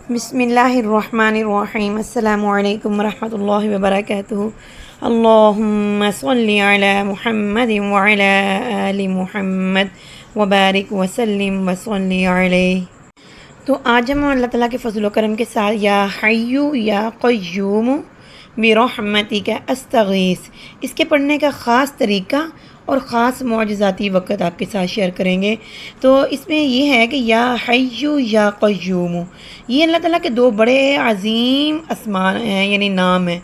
بسم اللہ الرحمن الرحیم السلام علیکم ورحمۃ اللہ وبرکاتہ اللہم صلی علی محمد وعلی آل محمد وبارک وسلم وصلی علیہ۔ تو آج ہم اللہ تعالیٰ کے فضل و کرم کے ساتھ یا حیّ یا قیوم برحمتک استغیث اس کے پڑھنے کا خاص طریقہ اور خاص معجزاتی وقت آپ کے ساتھ شیئر کریں گے۔ تو اس میں یہ ہے کہ یا حیّ یا قیوم یہ اللہ تعالیٰ کے دو بڑے عظیم اسماء ہیں، یعنی نام ہیں۔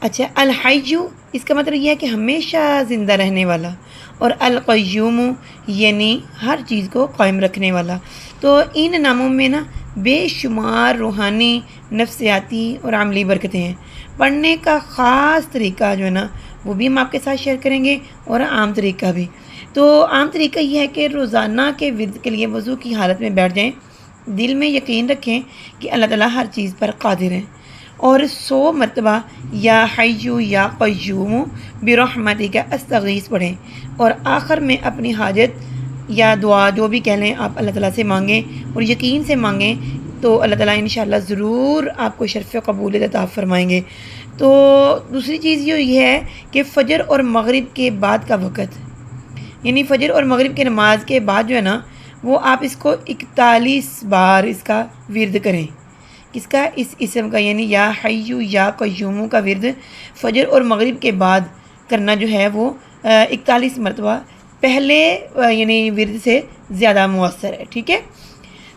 اچھا، الحیّ اس کا مطلب یہ ہے کہ ہمیشہ زندہ رہنے والا، اور القیوم یعنی ہر چیز کو قائم رکھنے والا۔ تو ان ناموں میں نا بے شمار روحانی، نفسیاتی اور عملی برکتیں ہیں۔ پڑھنے کا خاص طریقہ جو ہے نا وہ بھی ہم آپ کے ساتھ شیئر کریں گے، اور عام طریقہ بھی۔ تو عام طریقہ یہ ہے کہ روزانہ کے ورد کے لیے وضو کی حالت میں بیٹھ جائیں، دل میں یقین رکھیں کہ اللہ تعالیٰ ہر چیز پر قادر ہے، اور 100 مرتبہ یا حیّ یا قیوم برحمتک استغیث پڑھیں، اور آخر میں اپنی حاجت یا دعا جو بھی کہہ لیں آپ اللہ تعالیٰ سے مانگیں، اور یقین سے مانگیں تو اللہ تعالیٰ انشاءاللہ ضرور آپ کو شرف قبولیت عطا فرمائیں گے۔ تو دوسری چیز یہ ہے کہ فجر اور مغرب کے بعد کا وقت، یعنی فجر اور مغرب کے نماز کے بعد جو ہے نا وہ آپ اس کو 41 بار اس کا ورد کریں۔ کس کا؟ اس اسم کا، یعنی یا حیّ یا قیوم کا ورد فجر اور مغرب کے بعد کرنا جو ہے وہ 41 مرتبہ پہلے یعنی ورد سے زیادہ مؤثر ہے، ٹھیک ہے؟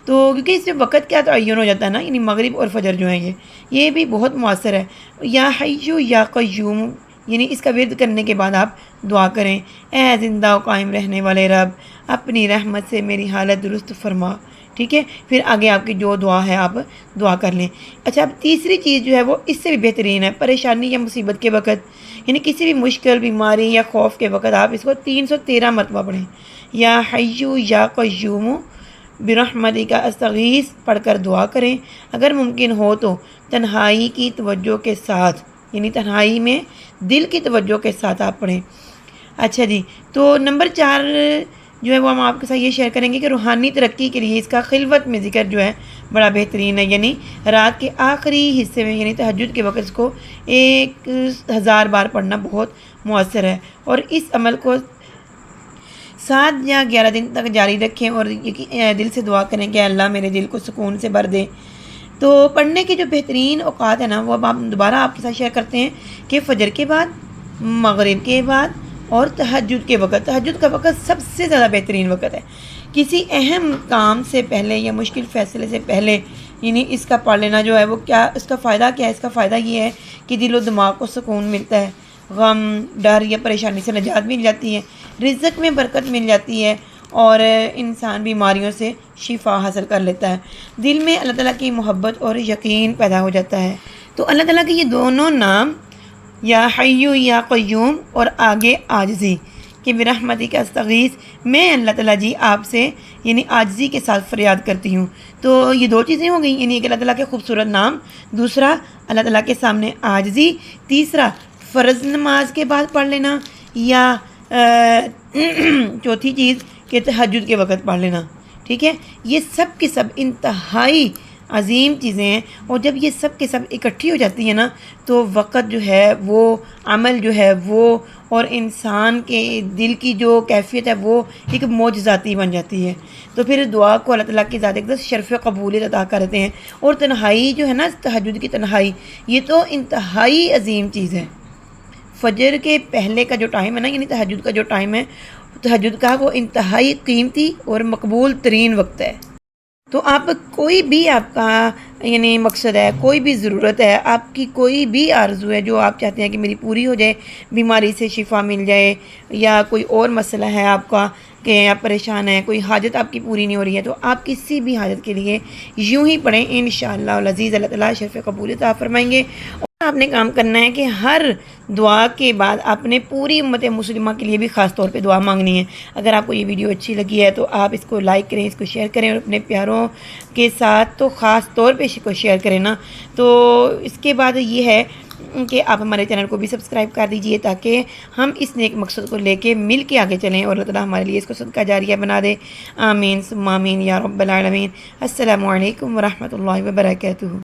تو کیونکہ اس میں وقت کیا تعین ہو جاتا ہے نا، یعنی مغرب اور فجر جو ہیں یہ بھی بہت مؤثر ہے۔ یا حیّ یا قیوم یعنی اس کا ورد کرنے کے بعد آپ دعا کریں، اے زندہ و قائم رہنے والے رب اپنی رحمت سے میری حالت درست فرما، ٹھیک ہے؟ پھر آگے آپ کی جو دعا ہے آپ دعا کر لیں۔ اچھا، اب تیسری چیز جو ہے وہ اس سے بھی بہترین ہے، پریشانی یا مصیبت کے وقت، یعنی کسی بھی مشکل، بیماری یا خوف کے وقت آپ اس کو 313 مرتبہ پڑھیں۔ یا حیّ یا قیوم برحمتک استغیث پڑھ کر دعا کریں۔ اگر ممکن ہو تو تنہائی کی توجہ کے ساتھ، یعنی تنہائی میں دل کی توجہ کے ساتھ آپ پڑھیں۔ اچھا جی، تو نمبر 4 جو ہے وہ ہم آپ کے ساتھ یہ شیئر کریں گے کہ روحانی ترقی کے لیے اس کا خلوت میں ذکر جو ہے بڑا بہترین ہے، یعنی رات کے آخری حصے میں، یعنی تہجد کے وقت اس کو 1000 بار پڑھنا بہت مؤثر ہے، اور اس عمل کو 7 یا 11 دن تک جاری رکھیں، اور دل سے دعا کریں کہ اللہ میرے دل کو سکون سے بھر دے۔ تو پڑھنے کے جو بہترین اوقات ہیں نا وہ اب آپ دوبارہ آپ کے ساتھ شیئر کرتے ہیں کہ فجر کے بعد، مغرب کے بعد، اور تہجد کے وقت۔ تہجد کا وقت سب سے زیادہ بہترین وقت ہے۔ کسی اہم کام سے پہلے یا مشکل فیصلے سے پہلے یعنی اس کا پڑھ لینا جو ہے وہ کیا، اس کا فائدہ کیا ہے؟ اس کا فائدہ یہ ہے کہ دل و دماغ کو سکون ملتا ہے، غم، ڈر یا پریشانی سے نجات مل جاتی ہے، رزق میں برکت مل جاتی ہے، اور انسان بیماریوں سے شفا حاصل کر لیتا ہے، دل میں اللہ تعالیٰ کی محبت اور یقین پیدا ہو جاتا ہے۔ تو اللہ تعالیٰ کے یہ دونوں نام یا حیّ یا قیوم اور آگے عاجزی کہ برحمتک استغیث، میں اللہ تعالیٰ جی آپ سے یعنی عاجزی کے ساتھ فریاد کرتی ہوں۔ تو یہ دو چیزیں ہو گئیں، یعنی ایک اللہ تعالیٰ کے خوبصورت نام، دوسرا اللہ تعالیٰ کے سامنے عاجزی، تیسرا فرض نماز کے بعد پڑھ لینا، یا چوتھی چیز کہ تہجد کے وقت پڑھ لینا، ٹھیک ہے؟ یہ سب کے سب انتہائی عظیم چیزیں ہیں، اور جب یہ سب کے سب اکٹھی ہو جاتی ہیں نا تو وقت جو ہے وہ، عمل جو ہے وہ، اور انسان کے دل کی جو کیفیت ہے وہ ایک معجزاتی بن جاتی ہے۔ تو پھر دعا کو اللہ تعالیٰ کی ذات اقدس شرف قبولیت عطا کرتے ہیں، اور تنہائی جو ہے نا، تہجد کی تنہائی، یہ تو انتہائی عظیم چیز ہے۔ فجر کے پہلے کا جو ٹائم ہے نا، یعنی تہجد کا جو ٹائم ہے، تہجد کا وہ انتہائی قیمتی اور مقبول ترین وقت ہے۔ تو آپ کوئی بھی آپ کا یعنی مقصد ہے، کوئی بھی ضرورت ہے، آپ کی کوئی بھی آرزو ہے جو آپ چاہتے ہیں کہ میری پوری ہو جائے، بیماری سے شفا مل جائے، یا کوئی اور مسئلہ ہے آپ کا کہ آپ پریشان ہیں، کوئی حاجت آپ کی پوری نہیں ہو رہی ہے، تو آپ کسی بھی حاجت کے لیے یوں ہی پڑھیں، انشاءاللہ العزیز اللہ تعالیٰ شرف قبولیت عطا فرمائیں گے۔ اور آپ نے کام کرنا ہے کہ ہر دعا کے بعد آپ نے پوری امت مسلمہ کے لیے بھی خاص طور پہ دعا مانگنی ہے۔ اگر آپ کو یہ ویڈیو اچھی لگی ہے تو آپ اس کو لائک کریں، اس کو شیئر کریں، اور اپنے پیاروں کے ساتھ تو خاص طور پہ اس کو شیئر کریں نا۔ تو اس کے بعد یہ ہے کہ آپ ہمارے چینل کو بھی سبسکرائب کر دیجئے تاکہ ہم اس نیک مقصد کو لے کے مل کے آگے چلیں اور اللہ تعالیٰ ہمارے لیے اس کو صدقہ جاریہ بنا دے۔ آمین ثم آمین یا رب العالمین۔ السلام علیکم ورحمۃ اللہ وبرکاتہ۔